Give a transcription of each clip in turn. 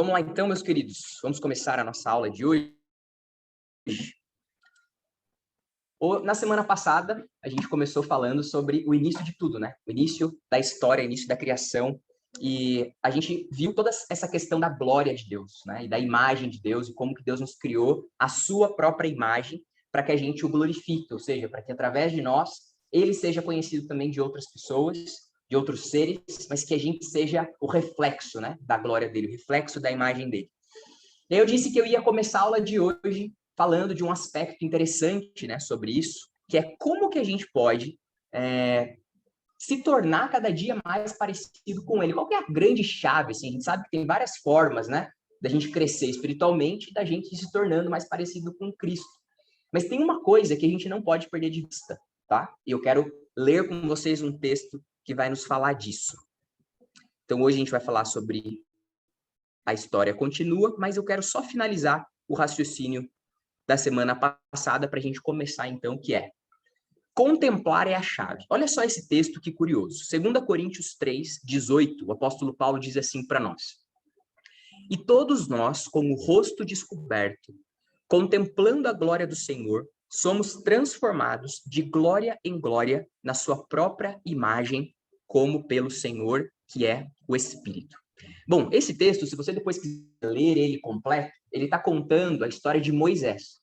Vamos lá então, meus queridos. Vamos começar a nossa aula de hoje. Na semana passada, a gente começou falando sobre o início de tudo, né? O início da história, o início da criação. E a gente viu toda essa questão da glória de Deus, né? E da imagem de Deus e como que Deus nos criou a sua própria imagem para que a gente o glorifique, ou seja, para que através de nós ele seja conhecido também de outras pessoas, de outros seres, mas que a gente seja o reflexo, né, da glória dele, o reflexo da imagem dele. E aí eu disse que eu ia começar a aula de hoje falando de um aspecto interessante, né, sobre isso, que é como que a gente pode se tornar cada dia mais parecido com ele. Qual que é a grande chave? Assim? A gente sabe que tem várias formas, né, da gente crescer espiritualmente e da gente se tornando mais parecido com Cristo. Mas tem uma coisa que a gente não pode perder de vista, tá? E eu quero ler com vocês um texto que vai nos falar disso. Então, hoje a gente vai falar sobre a história continua, mas eu quero só finalizar o raciocínio da semana passada para a gente começar, então, que é contemplar é a chave. Olha só esse texto que curioso. 2 Coríntios 3, 18, o apóstolo Paulo diz assim para nós: E todos nós, com o rosto descoberto, contemplando a glória do Senhor, somos transformados de glória em glória na sua própria imagem, como pelo Senhor, que é o Espírito. Bom, esse texto, se você depois quiser ler ele completo, ele está contando a história de Moisés.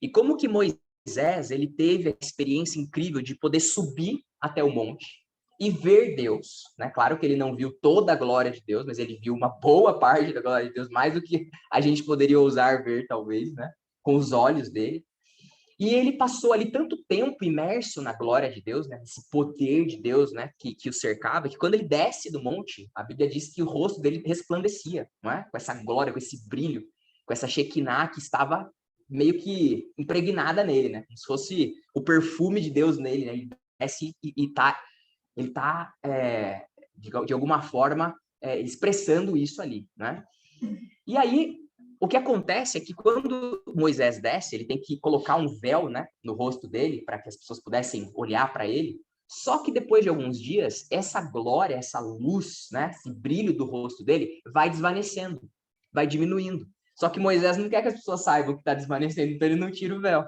E como que Moisés, ele teve a experiência incrível de poder subir até o monte e ver Deus, né? Claro que ele não viu toda a glória de Deus, mas ele viu uma boa parte da glória de Deus, mais do que a gente poderia ousar ver, talvez, né? Com os olhos dele. E ele passou ali tanto tempo imerso na glória de Deus, né? Esse poder de Deus, né? Que o cercava, que quando ele desce do monte, a Bíblia diz que o rosto dele resplandecia, não é? Com essa glória, com esse brilho, com essa Shekinah que estava meio que impregnada nele, né? Como se fosse o perfume de Deus nele, né? Ele desce ele tá de alguma forma expressando isso ali, né? E aí o que acontece é que quando Moisés desce, ele tem que colocar um véu, né, no rosto dele para que as pessoas pudessem olhar para ele. Só que depois de alguns dias, essa glória, essa luz, né, esse brilho do rosto dele vai desvanecendo, vai diminuindo. Só que Moisés não quer que as pessoas saibam que está desvanecendo, então ele não tira o véu.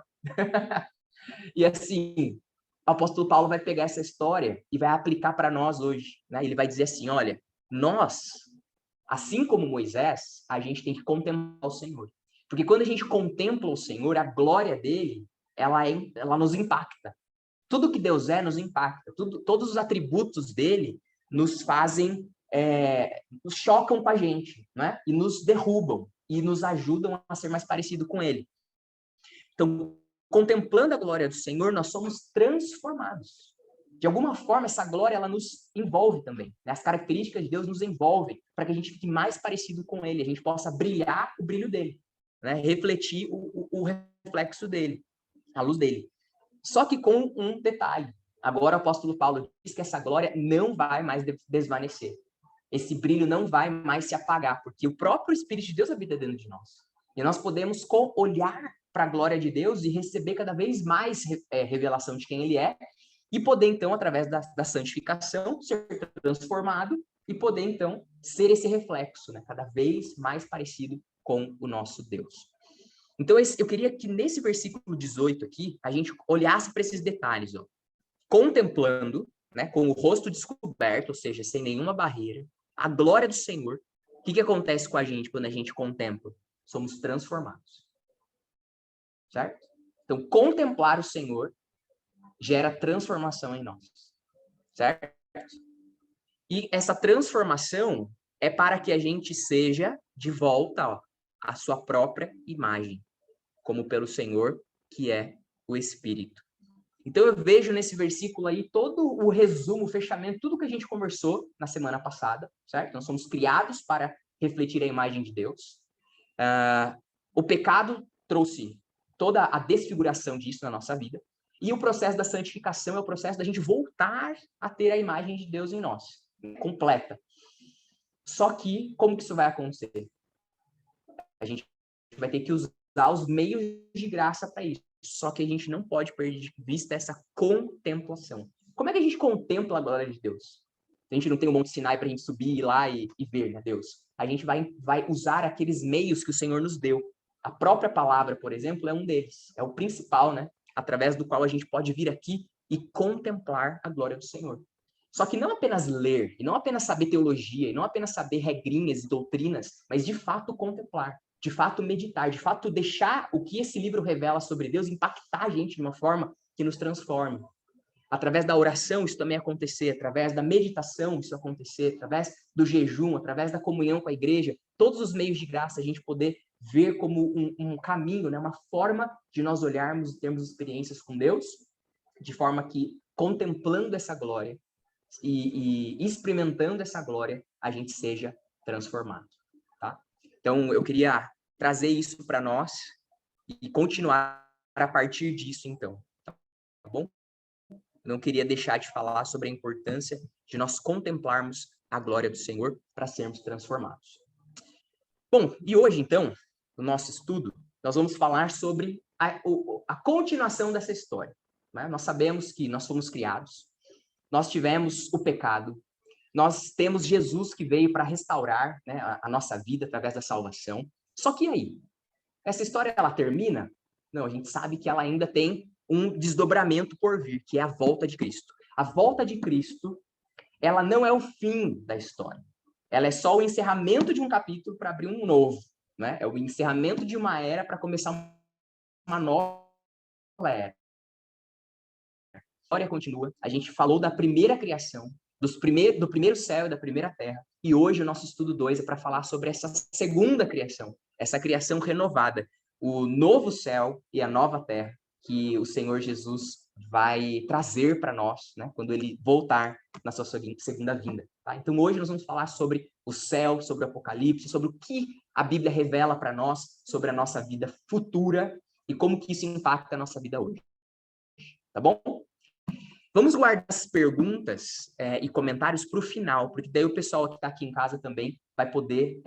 E assim, o apóstolo Paulo vai pegar essa história e vai aplicar para nós hoje, né? Ele vai dizer assim, olha, nós, assim como Moisés, a gente tem que contemplar o Senhor. Porque quando a gente contempla o Senhor, a glória dele, ela nos impacta. Tudo que Deus nos impacta. Todos os atributos dele nos fazem, nos chocam com a gente, né? E nos derrubam, e nos ajudam a ser mais parecido com ele. Então, contemplando a glória do Senhor, nós somos transformados. De alguma forma, essa glória ela nos envolve também. Né? As características de Deus nos envolvem para que a gente fique mais parecido com Ele, a gente possa brilhar o brilho dele, né? Refletir o reflexo dele, a luz dele. Só que com um detalhe. Agora o apóstolo Paulo diz que essa glória não vai mais desvanecer. Esse brilho não vai mais se apagar, porque o próprio Espírito de Deus habita dentro de nós. E nós podemos olhar para a glória de Deus e receber cada vez mais revelação de quem Ele é, e poder, então, através da santificação, ser transformado e poder, então, ser esse reflexo, né? Cada vez mais parecido com o nosso Deus. Então, eu queria que nesse versículo 18 aqui, a gente olhasse para esses detalhes, ó. Contemplando, né, com o rosto descoberto, ou seja, sem nenhuma barreira, a glória do Senhor. O que acontece com a gente quando a gente contempla? Somos transformados. Certo? Então, contemplar o Senhor gera transformação em nós. Certo? E essa transformação é para que a gente seja de volta à sua própria imagem, como pelo Senhor, que é o Espírito. Então eu vejo nesse versículo aí todo o resumo, o fechamento, tudo que a gente conversou na semana passada, certo? Nós somos criados para refletir a imagem de Deus. O pecado trouxe toda a desfiguração disso na nossa vida. E o processo da santificação é o processo da gente voltar a ter a imagem de Deus em nós, completa. Só que, como que isso vai acontecer? A gente vai ter que usar os meios de graça para isso. Só que a gente não pode perder de vista essa contemplação. Como é que a gente contempla a glória de Deus? A gente não tem um Monte Sinai para a gente subir ir lá e ver, né, Deus? A gente vai usar aqueles meios que o Senhor nos deu. A própria palavra, por exemplo, é um deles. É o principal, né? Através do qual a gente pode vir aqui e contemplar a glória do Senhor. Só que não apenas ler, e não apenas saber teologia, e não apenas saber regrinhas e doutrinas, mas de fato contemplar, de fato meditar, de fato deixar o que esse livro revela sobre Deus impactar a gente de uma forma que nos transforme. Através da oração isso também acontecer, através da meditação isso acontecer, através do jejum, através da comunhão com a igreja, todos os meios de graça a gente poder ver como um caminho, né, uma forma de nós olharmos e termos experiências com Deus, de forma que, contemplando essa glória e experimentando essa glória, a gente seja transformado, tá? Então, eu queria trazer isso para nós e continuar a partir disso, então, tá bom? Não queria deixar de falar sobre a importância de nós contemplarmos a glória do Senhor para sermos transformados. Bom, e hoje, então, no nosso estudo, nós vamos falar sobre a continuação dessa história, né? Nós sabemos que nós fomos criados, nós tivemos o pecado, nós temos Jesus que veio para restaurar, né, a nossa vida através da salvação. Só que aí, essa história ela termina? Não, a gente sabe que ela ainda tem um desdobramento por vir, que é a volta de Cristo. A volta de Cristo, ela não é o fim da história. Ela é só o encerramento de um capítulo para abrir um novo, né? É o encerramento de uma era para começar uma nova era. A história continua. A gente falou da primeira criação, do primeiro céu e da primeira terra. E hoje o nosso estudo 2 é para falar sobre essa segunda criação, essa criação renovada, o novo céu e a nova terra que o Senhor Jesus vai trazer para nós, né, quando ele voltar na sua segunda vinda. Tá? Então hoje nós vamos falar sobre o céu, sobre o Apocalipse, sobre o que a Bíblia revela para nós sobre a nossa vida futura e como que isso impacta a nossa vida hoje. Tá bom? Vamos guardar as perguntas e comentários para o final, porque daí o pessoal que está aqui em casa também vai poder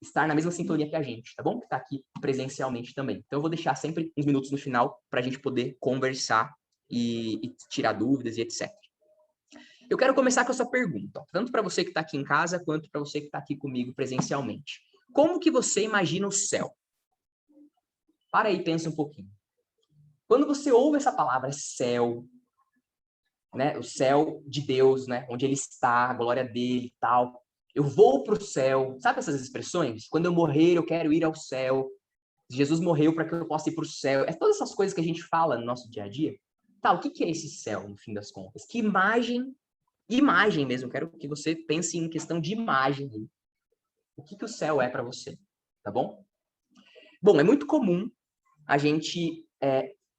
estar na mesma sintonia que a gente, tá bom? Que está aqui presencialmente também. Então, eu vou deixar sempre uns minutos no final para a gente poder conversar e tirar dúvidas e etc. Eu quero começar com essa pergunta, tanto para você que está aqui em casa, quanto para você que está aqui comigo presencialmente. Como que você imagina o céu? Para aí e pensa um pouquinho. Quando você ouve essa palavra céu, né, o céu de Deus, né, onde ele está, a glória dele e tal. Eu vou para o céu. Sabe essas expressões? Quando eu morrer, eu quero ir ao céu. Jesus morreu para que eu possa ir para o céu. É todas essas coisas que a gente fala no nosso dia a dia. Tá, o que é esse céu, no fim das contas? Que imagem mesmo, quero que você pense em questão de imagem. O que o céu é para você, tá bom? Bom, é muito comum a gente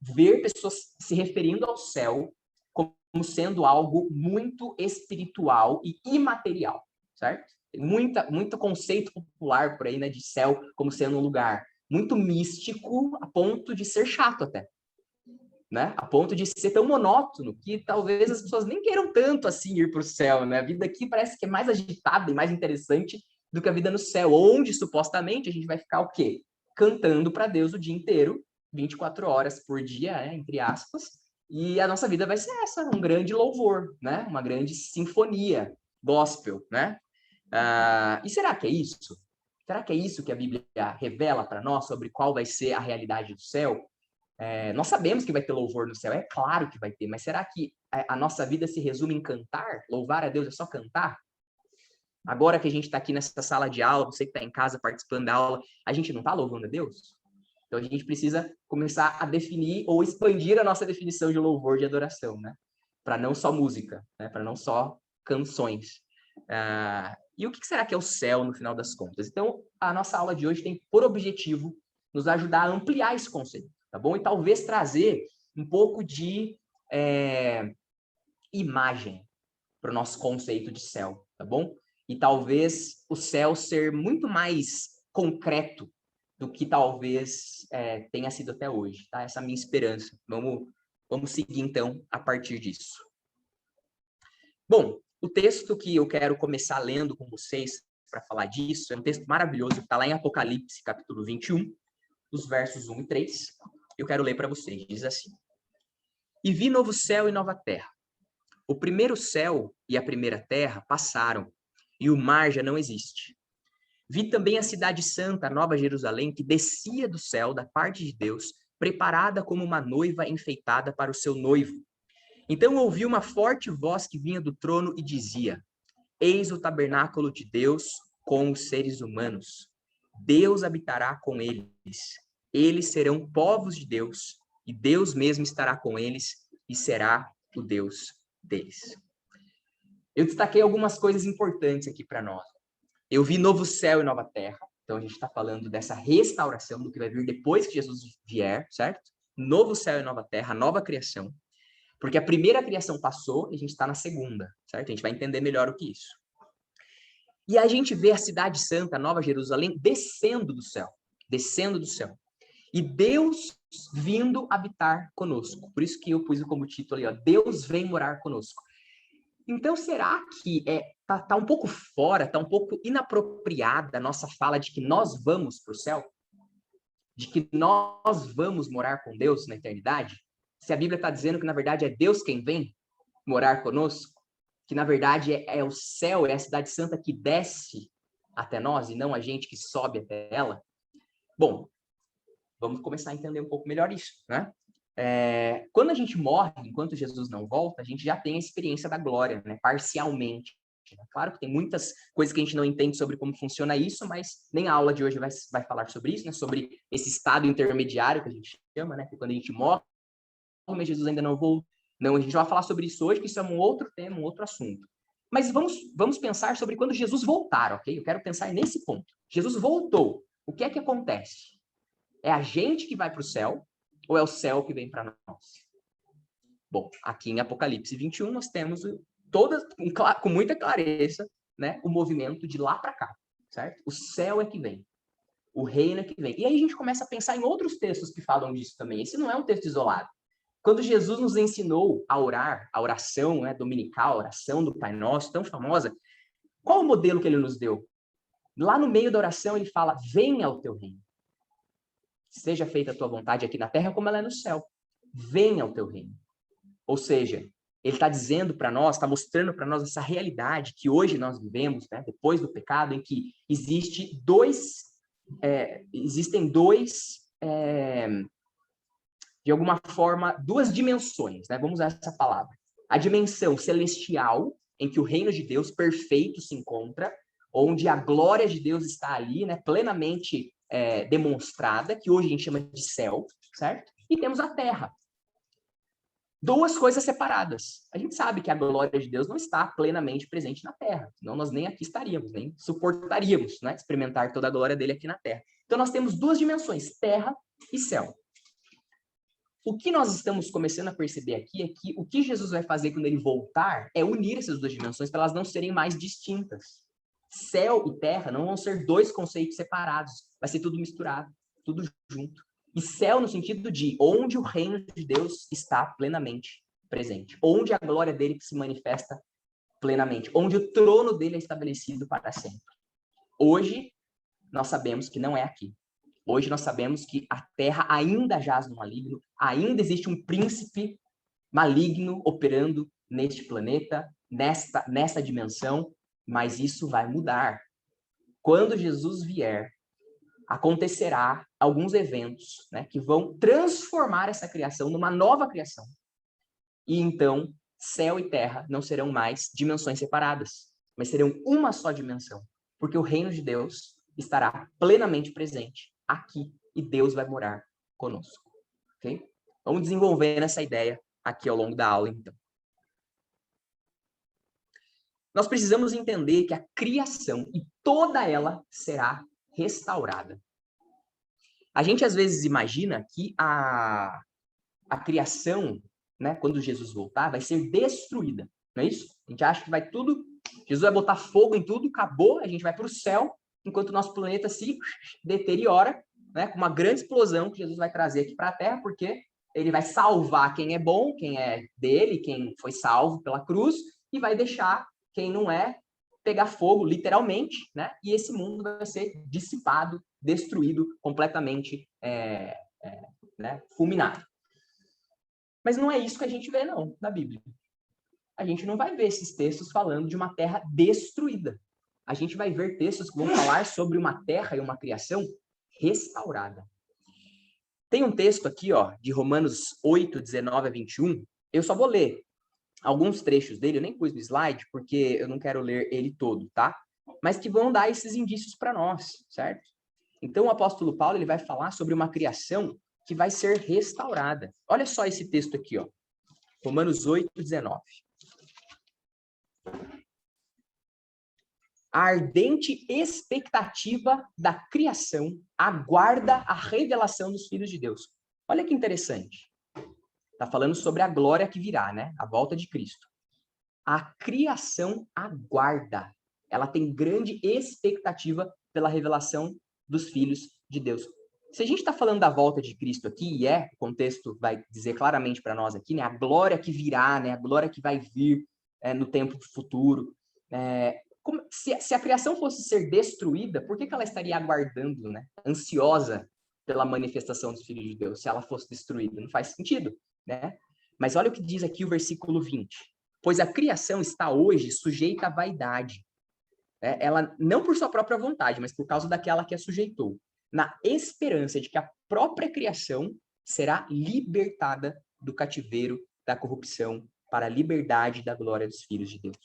ver pessoas se referindo ao céu como sendo algo muito espiritual e imaterial, certo? Tem muito conceito popular por aí, né, de céu como sendo um lugar muito místico a ponto de ser chato até, né? A ponto de ser tão monótono que talvez as pessoas nem queiram tanto assim ir para o céu, né? A vida aqui parece que é mais agitada e mais interessante do que a vida no céu, onde supostamente a gente vai ficar o quê? Cantando para Deus o dia inteiro, 24 horas por dia, né, entre aspas, e a nossa vida vai ser essa, um grande louvor, né? Uma grande sinfonia gospel, né? E será que é isso? Será que é isso que a Bíblia revela para nós sobre qual vai ser a realidade do céu? Nós sabemos que vai ter louvor no céu, é claro que vai ter, mas será que a nossa vida se resume em cantar? Louvar a Deus é só cantar? Agora que a gente está aqui nessa sala de aula, você que está em casa participando da aula, a gente não está louvando a Deus? Então a gente precisa começar a definir ou expandir a nossa definição de louvor, de adoração, né? Para não só música, né? Para não só canções. E o que será que é o céu no final das contas? Então a nossa aula de hoje tem por objetivo nos ajudar a ampliar esse conceito, tá bom? E talvez trazer um pouco de imagem para o nosso conceito de céu, tá bom? E talvez o céu ser muito mais concreto do que talvez tenha sido até hoje, tá? Essa é a minha esperança. Vamos seguir, então, a partir disso. Bom, o texto que eu quero começar lendo com vocês para falar disso é um texto maravilhoso, que está lá em Apocalipse, capítulo 21, os versos 1 e 3. Eu quero ler para vocês, diz assim. E vi novo céu e nova terra, O primeiro céu e a primeira terra passaram, e o mar já não existe. Vi também a cidade santa, a Nova Jerusalém, que descia do céu da parte de Deus, preparada como uma noiva enfeitada para o seu noivo. Então ouvi uma forte voz que vinha do trono e dizia: Eis o tabernáculo de Deus com os seres humanos. Deus habitará com eles. Eles serão povos de Deus, e Deus mesmo estará com eles e será o Deus deles. Eu destaquei algumas coisas importantes aqui para nós. Eu vi novo céu e nova terra. Então a gente está falando dessa restauração do que vai vir depois que Jesus vier, certo? Novo céu e nova terra, nova criação. Porque a primeira criação passou e a gente está na segunda, certo? A gente vai entender melhor o que é isso. E a gente vê a cidade santa, a Nova Jerusalém, descendo do céu. Descendo do céu. E Deus vindo habitar conosco. Por isso que eu pus como título ali, ó, Deus vem morar conosco. Então, será que tá um pouco fora, tá um pouco inapropriada a nossa fala de que nós vamos para o céu? De que nós vamos morar com Deus na eternidade? Se a Bíblia está dizendo que, na verdade, é Deus quem vem morar conosco, que, na verdade, é o céu, é a cidade santa que desce até nós e não a gente que sobe até ela? Bom, vamos começar a entender um pouco melhor isso, né? Quando a gente morre, enquanto Jesus não volta, a gente já tem a experiência da glória, né? Parcialmente. Claro que tem muitas coisas que a gente não entende sobre como funciona isso, mas nem a aula de hoje vai falar sobre isso, né? Sobre esse estado intermediário que a gente chama, né? Que quando a gente morre, mas Jesus ainda não voltou. Não, a gente vai falar sobre isso hoje, que isso é um outro tema, um outro assunto. Mas vamos pensar sobre quando Jesus voltar, ok? Eu quero pensar nesse ponto. Jesus voltou. O que é que acontece? É a gente que vai para o céu ou é o céu que vem para nós? Bom, aqui em Apocalipse 21 nós temos com muita clareza, né, o movimento de lá para cá, certo? O céu é que vem, o reino é que vem. E aí a gente começa a pensar em outros textos que falam disso também. Esse não é um texto isolado. Quando Jesus nos ensinou a orar, a oração, né, dominical, a oração do Pai Nosso, tão famosa, qual o modelo que ele nos deu? Lá no meio da oração ele fala: venha o teu reino. Seja feita a tua vontade aqui na terra como ela é no céu. Venha o teu reino. Ou seja, ele está dizendo para nós, está mostrando para nós essa realidade que hoje nós vivemos, né, depois do pecado, em que existem de alguma forma, duas dimensões, né? Vamos usar essa palavra. A dimensão celestial, em que o reino de Deus perfeito se encontra, onde a glória de Deus está ali, né, plenamente demonstrada, que hoje a gente chama de céu, certo? E temos a terra. Duas coisas separadas. A gente sabe que a glória de Deus não está plenamente presente na terra, senão nós nem aqui estaríamos, nem suportaríamos, né, experimentar toda a glória dele aqui na terra. Então nós temos duas dimensões, terra e céu. O que nós estamos começando a perceber aqui é que o que Jesus vai fazer quando ele voltar é unir essas duas dimensões para elas não serem mais distintas. Céu e terra não vão ser dois conceitos separados, vai ser tudo misturado, tudo junto. E céu no sentido de onde o reino de Deus está plenamente presente, onde a glória dele se manifesta plenamente, onde o trono dele é estabelecido para sempre. Hoje, nós sabemos que não é aqui. Hoje nós sabemos que a terra ainda jaz no maligno, ainda existe um príncipe maligno operando neste planeta, nesta dimensão, mas isso vai mudar. Quando Jesus vier, acontecerá alguns eventos, né, que vão transformar essa criação numa nova criação. E então, céu e terra não serão mais dimensões separadas, mas serão uma só dimensão, porque o reino de Deus estará plenamente presente aqui e Deus vai morar conosco. Ok? Vamos desenvolvendo essa ideia aqui ao longo da aula, então. Nós precisamos entender que a criação e toda ela será restaurada. A gente às vezes imagina que a criação, né, quando Jesus voltar, vai ser destruída, não é isso? A gente acha que vai tudo, Jesus vai botar fogo em tudo, acabou, a gente vai para o céu, enquanto o nosso planeta se deteriora, né, com uma grande explosão que Jesus vai trazer aqui para a Terra, porque ele vai salvar quem é bom, quem é dele, quem foi salvo pela cruz, e vai deixar quem não é pegar fogo, literalmente, né? E esse mundo vai ser dissipado, destruído, completamente né, fulminado. Mas não é isso que a gente vê, não, na Bíblia. a gente não vai ver esses textos falando de uma terra destruída. A gente vai ver textos que vão falar sobre uma terra e uma criação restaurada. Tem um texto aqui, ó, de Romanos 8, 19 a 21. Eu só vou ler alguns trechos dele, eu nem pus no slide, porque eu não quero ler ele todo, tá? Mas que vão dar esses indícios para nós, certo? Então, o apóstolo Paulo, ele vai falar sobre uma criação que vai ser restaurada. Olha só esse texto aqui, ó. Romanos 8, 19. A ardente expectativa da criação aguarda a revelação dos filhos de Deus. Olha que interessante. Está falando sobre a glória que virá, né? A volta de Cristo. A criação aguarda. Ela tem grande expectativa pela revelação dos filhos de Deus. Se a gente está falando da volta de Cristo aqui, e o contexto vai dizer claramente para nós aqui, né? A glória que virá, né? A glória que vai vir no tempo futuro. Se a criação fosse ser destruída, por que ela estaria aguardando, né? Ansiosa pela manifestação dos filhos de Deus, se ela fosse destruída? Não faz sentido, né? Mas olha o que diz aqui o versículo 20. Pois a criação está hoje sujeita à vaidade. Ela, não por sua própria vontade, mas por causa daquela que a sujeitou, na esperança de que a própria criação será libertada do cativeiro da corrupção para a liberdade da glória dos filhos de Deus.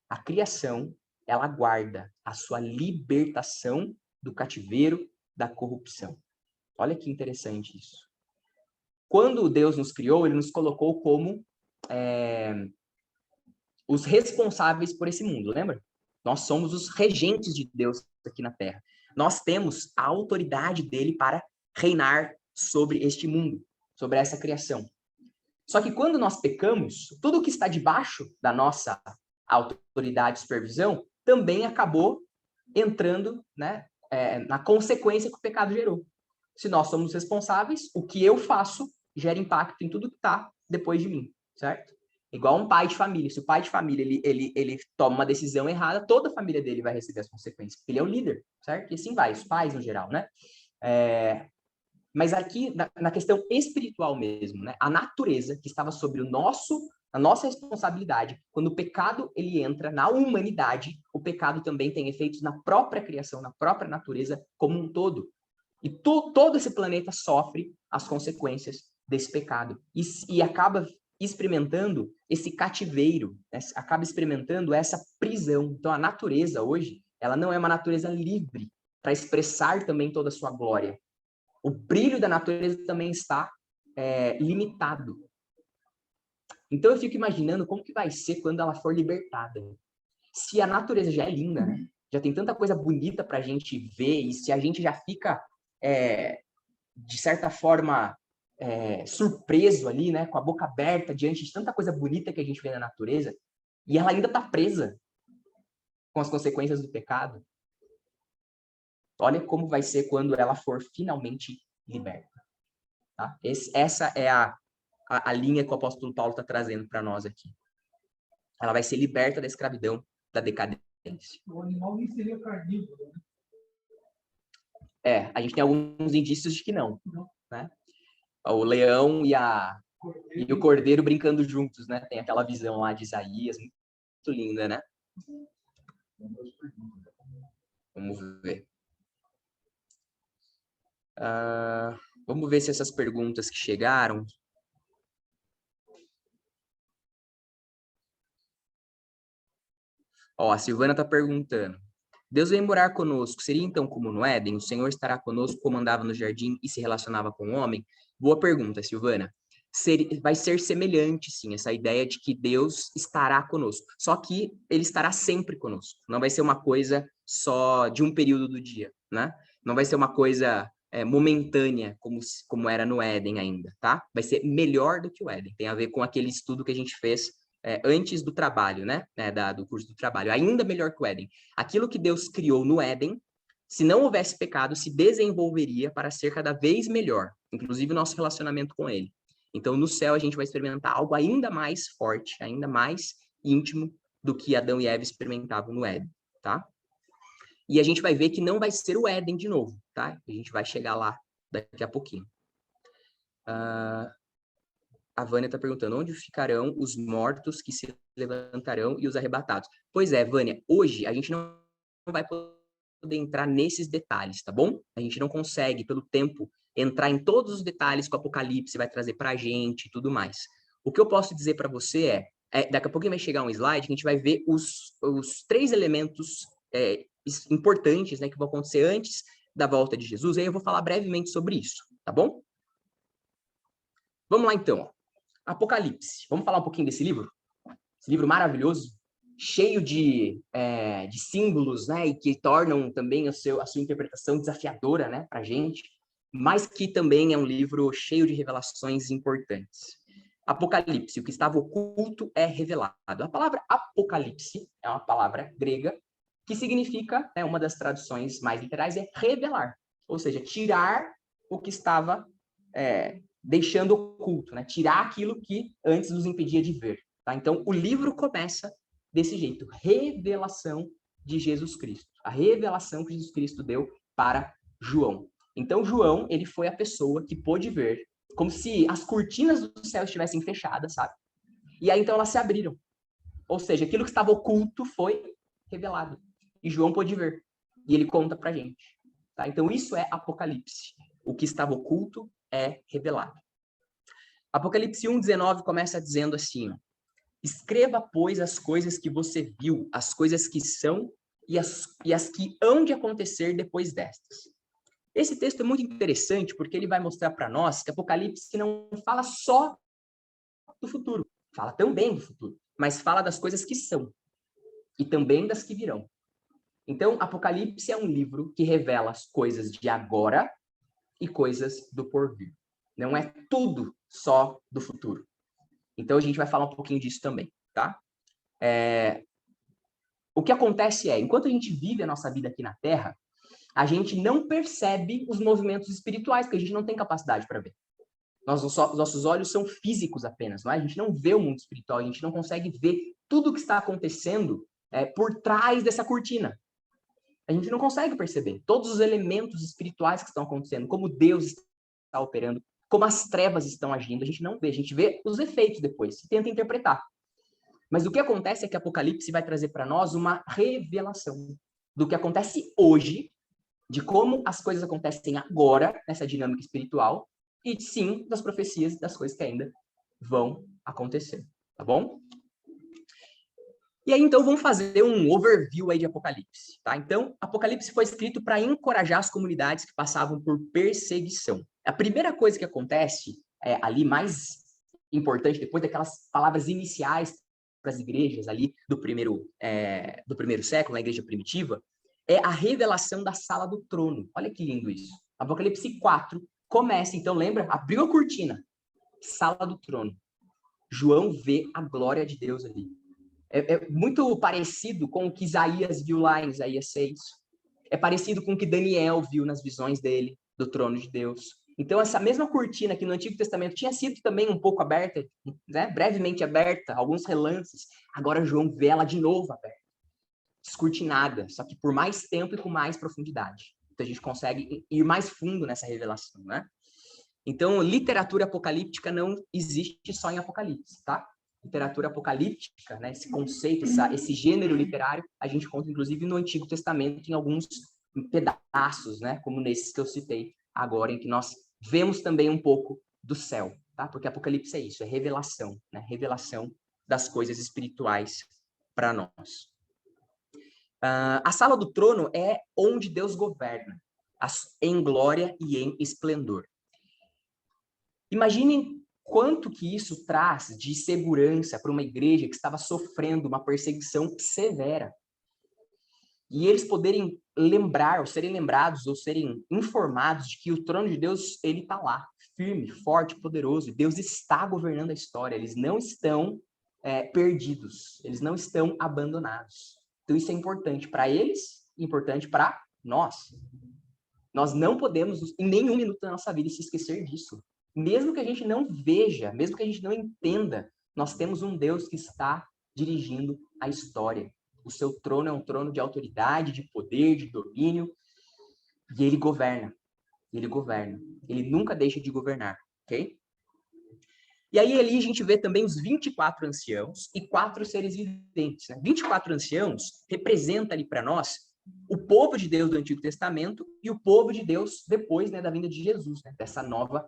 A criação, ela aguarda a sua libertação do cativeiro da corrupção. Olha que interessante isso. Quando Deus nos criou, ele nos colocou como os responsáveis por esse mundo, lembra? Nós somos os regentes de Deus aqui na Terra. Nós temos a autoridade dele para reinar sobre este mundo, sobre essa criação. Só que quando nós pecamos, tudo que está debaixo da nossa autoridade e supervisão também acabou entrando, né, na consequência que o pecado gerou. Se nós somos responsáveis, o que eu faço gera impacto em tudo que está depois de mim, certo? Igual um pai de família. Se o pai de família ele toma uma decisão errada, toda a família dele vai receber as consequências, porque ele é o líder, certo? E assim vai, os pais no geral, né? Mas aqui, na questão espiritual mesmo, né? A natureza que estava sobre a nossa responsabilidade, quando o pecado ele entra na humanidade, o pecado também tem efeitos na própria criação, na própria natureza como um todo. E todo esse planeta sofre as consequências desse pecado. E acaba experimentando esse cativeiro, né? Acaba experimentando essa prisão. Então, a natureza hoje, ela não é uma natureza livre para expressar também toda a sua glória. O brilho da natureza também está limitado. Então, eu fico imaginando como que vai ser quando ela for libertada. Se a natureza já é linda, né? Já tem tanta coisa bonita para a gente ver, e se a gente já fica, de certa forma, surpreso ali, né? Com a boca aberta diante de tanta coisa bonita que a gente vê na natureza, e ela ainda está presa com as consequências do pecado. Olha como vai ser quando ela for finalmente liberta. Tá? Essa é a linha que o apóstolo Paulo está trazendo para nós aqui. Ela vai ser liberta da escravidão, da decadência. O animal nem seria carnívoro, né? A gente tem alguns indícios de que não. Né? O leão e o cordeiro brincando juntos, né? Tem aquela visão lá de Isaías, muito linda, né? Vamos ver. Vamos ver se essas perguntas que chegaram. Ó, a Silvana está perguntando. Deus vem morar conosco. Seria então como no Éden? O Senhor estará conosco como andava no jardim e se relacionava com o homem? Boa pergunta, Silvana. Vai ser semelhante, sim, essa ideia de que Deus estará conosco. Só que ele estará sempre conosco. Não vai ser uma coisa só de um período do dia, né? Não vai ser uma coisa momentânea, como era no Éden ainda, tá? Vai ser melhor do que o Éden. Tem a ver com aquele estudo que a gente fez antes do trabalho, né? Do curso do trabalho. Ainda melhor que o Éden. Aquilo que Deus criou no Éden, se não houvesse pecado, se desenvolveria para ser cada vez melhor, inclusive o nosso relacionamento com ele. Então, no céu, a gente vai experimentar algo ainda mais forte, ainda mais íntimo do que Adão e Eva experimentavam no Éden, tá? E a gente vai ver que não vai ser o Éden de novo, tá? A gente vai chegar lá daqui a pouquinho. A Vânia está perguntando, onde ficarão os mortos que se levantarão e os arrebatados? Pois é, Vânia, hoje a gente não vai poder entrar nesses detalhes, tá bom? A gente não consegue, pelo tempo, entrar em todos os detalhes que o Apocalipse vai trazer para a gente e tudo mais. O que eu posso dizer para você daqui a pouco vai chegar um slide que a gente vai ver os 3 elementos importantes, né, que vão acontecer antes da volta de Jesus, e aí eu vou falar brevemente sobre isso, tá bom? Vamos lá, então. Apocalipse. Vamos falar um pouquinho desse livro? Esse livro maravilhoso, cheio de símbolos, né, e que tornam também a sua interpretação desafiadora, né, para a gente, mas que também é um livro cheio de revelações importantes. Apocalipse, o que estava oculto é revelado. A palavra apocalipse é uma palavra grega que significa, uma das traduções mais literais, é revelar, ou seja, tirar o que estava deixando oculto, né? Tirar aquilo que antes nos impedia de ver. Tá? Então, o livro começa desse jeito, revelação de Jesus Cristo. A revelação que Jesus Cristo deu para João. Então, João, ele foi a pessoa que pôde ver, como se as cortinas do céu estivessem fechadas, sabe? E aí, então, elas se abriram. Ou seja, aquilo que estava oculto foi revelado. E João pôde ver. E ele conta pra gente. Tá? Então, isso é Apocalipse. O que estava oculto é revelado. Apocalipse 1:19 começa dizendo assim: escreva, pois, as coisas que você viu, as coisas que são e as que hão de acontecer depois destas. Esse texto é muito interessante porque ele vai mostrar para nós que Apocalipse não fala só do futuro, fala também do futuro, mas fala das coisas que são e também das que virão. Então, Apocalipse é um livro que revela as coisas de agora e coisas do porvir. Não é tudo só do futuro. Então, a gente vai falar um pouquinho disso também, tá? O que acontece enquanto a gente vive a nossa vida aqui na Terra, a gente não percebe os movimentos espirituais, porque a gente não tem capacidade para ver. Nossos olhos são físicos apenas, não é? A gente não vê o mundo espiritual, a gente não consegue ver tudo o que está acontecendo por trás dessa cortina. A gente não consegue perceber todos os elementos espirituais que estão acontecendo, como Deus está operando, como as trevas estão agindo, a gente não vê, a gente vê os efeitos depois, e tenta interpretar. Mas o que acontece é que Apocalipse vai trazer para nós uma revelação do que acontece hoje, de como as coisas acontecem agora, nessa dinâmica espiritual, e sim, das profecias das coisas que ainda vão acontecer, tá bom? E aí, então, vamos fazer um overview aí de Apocalipse, tá? Então, Apocalipse foi escrito para encorajar as comunidades que passavam por perseguição. A primeira coisa que acontece ali, mais importante, depois daquelas palavras iniciais para as igrejas ali do primeiro século, na igreja primitiva, é a revelação da sala do trono. Olha que lindo isso. Apocalipse 4 começa, então, lembra? Abriu a cortina. Sala do trono. João vê a glória de Deus ali. É muito parecido com o que Isaías viu lá em Isaías 6. É parecido com o que Daniel viu nas visões dele, do trono de Deus. Então, essa mesma cortina que no Antigo Testamento tinha sido também um pouco aberta, né? Brevemente aberta, alguns relances, agora João vê ela de novo aberta, descortinada, só que por mais tempo e com mais profundidade. Então, a gente consegue ir mais fundo nessa revelação, né? Então, literatura apocalíptica não existe só em Apocalipse, tá? Literatura apocalíptica, né, esse conceito, esse gênero literário, a gente conta, inclusive, no Antigo Testamento, em alguns pedaços, né, como nesses que eu citei agora, em que nós vemos também um pouco do céu, tá? Porque Apocalipse é isso, é revelação, né? Revelação das coisas espirituais para nós. A sala do trono é onde Deus governa, em glória e em esplendor. Imaginem quanto que isso traz de segurança para uma igreja que estava sofrendo uma perseguição severa. E eles poderem lembrar, ou serem lembrados, ou serem informados de que o trono de Deus, ele está lá, firme, forte, poderoso. Deus está governando a história. Eles não estão perdidos. Eles não estão abandonados. Então isso é importante para eles e importante para nós. Nós não podemos, em nenhum minuto da nossa vida, se esquecer disso. Mesmo que a gente não veja, mesmo que a gente não entenda, nós temos um Deus que está dirigindo a história. O seu trono é um trono de autoridade, de poder, de domínio, e ele governa. Ele governa. Ele nunca deixa de governar, ok? E aí ali a gente vê também os 24 anciãos e 4 seres viventes. Né? 24 anciãos representa ali para nós o povo de Deus do Antigo Testamento e o povo de Deus depois, né, da vinda de Jesus, né, dessa nova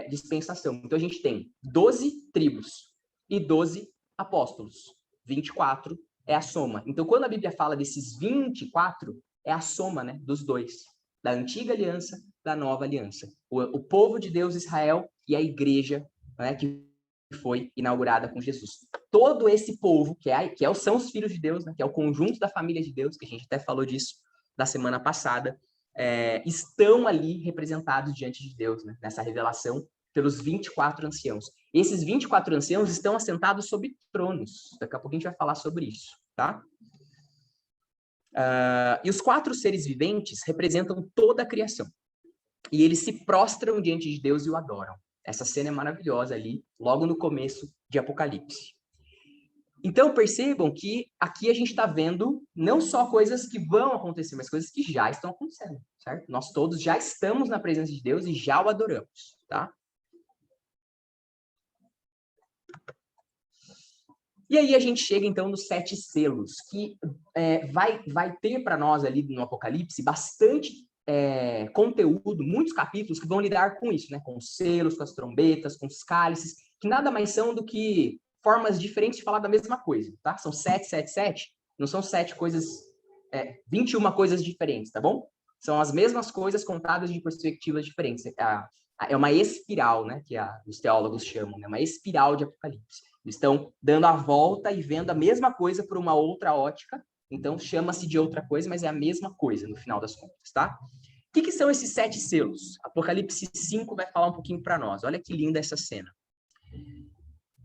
dispensação. Então a gente tem 12 tribos e 12 apóstolos. 24 é a soma. Então quando a Bíblia fala desses 24, é a soma, né, dos dois. Da antiga aliança, da nova aliança. O povo de Deus, Israel, e a igreja, né, que foi inaugurada com Jesus. Todo esse povo, são os filhos de Deus, né, que é o conjunto da família de Deus, que a gente até falou disso da semana passada, estão ali representados diante de Deus, né, nessa revelação, pelos 24 anciãos. Esses 24 anciãos estão assentados sobre tronos. Daqui a pouco a gente vai falar sobre isso, tá? E os 4 seres viventes representam toda a criação. E eles se prostram diante de Deus e o adoram. Essa cena é maravilhosa ali, logo no começo de Apocalipse. Então, percebam que aqui a gente está vendo não só coisas que vão acontecer, mas coisas que já estão acontecendo, certo? Nós todos já estamos na presença de Deus e já o adoramos, tá? E aí a gente chega, então, nos 7 selos, que vai ter para nós ali no Apocalipse bastante conteúdo, muitos capítulos que vão lidar com isso, né? Com os selos, com as trombetas, com os cálices, que nada mais são do que formas diferentes de falar da mesma coisa, tá? São 7, 7, 7, não são 7 coisas, 21 coisas diferentes, tá bom? São as mesmas coisas contadas de perspectivas diferentes. É uma espiral, né? Que os teólogos chamam, né? Uma espiral de Apocalipse. Eles estão dando a volta e vendo a mesma coisa por uma outra ótica. Então, chama-se de outra coisa, mas é a mesma coisa, no final das contas, tá? O que são esses 7 selos? Apocalipse 5 vai falar um pouquinho para nós. Olha que linda essa cena.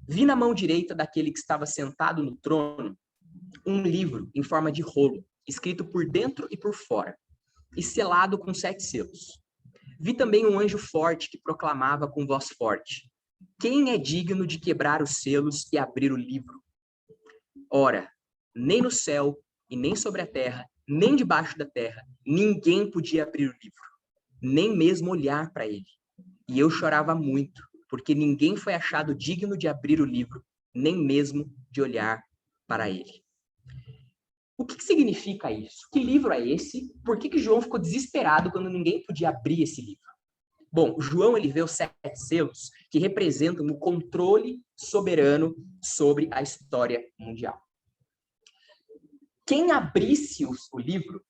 Vi na mão direita daquele que estava sentado no trono um livro em forma de rolo, escrito por dentro e por fora, e selado com 7 selos. Vi também um anjo forte que proclamava com voz forte: quem é digno de quebrar os selos e abrir o livro? Ora, nem no céu, e nem sobre a terra, nem debaixo da terra, ninguém podia abrir o livro, nem mesmo olhar para ele. E eu chorava muito, porque ninguém foi achado digno de abrir o livro, nem mesmo de olhar para ele. O que significa isso? Que livro é esse? Por que João ficou desesperado quando ninguém podia abrir esse livro? Bom, João ele vê os 7 selos que representam o controle soberano sobre a história mundial. Quem abrisse o livro,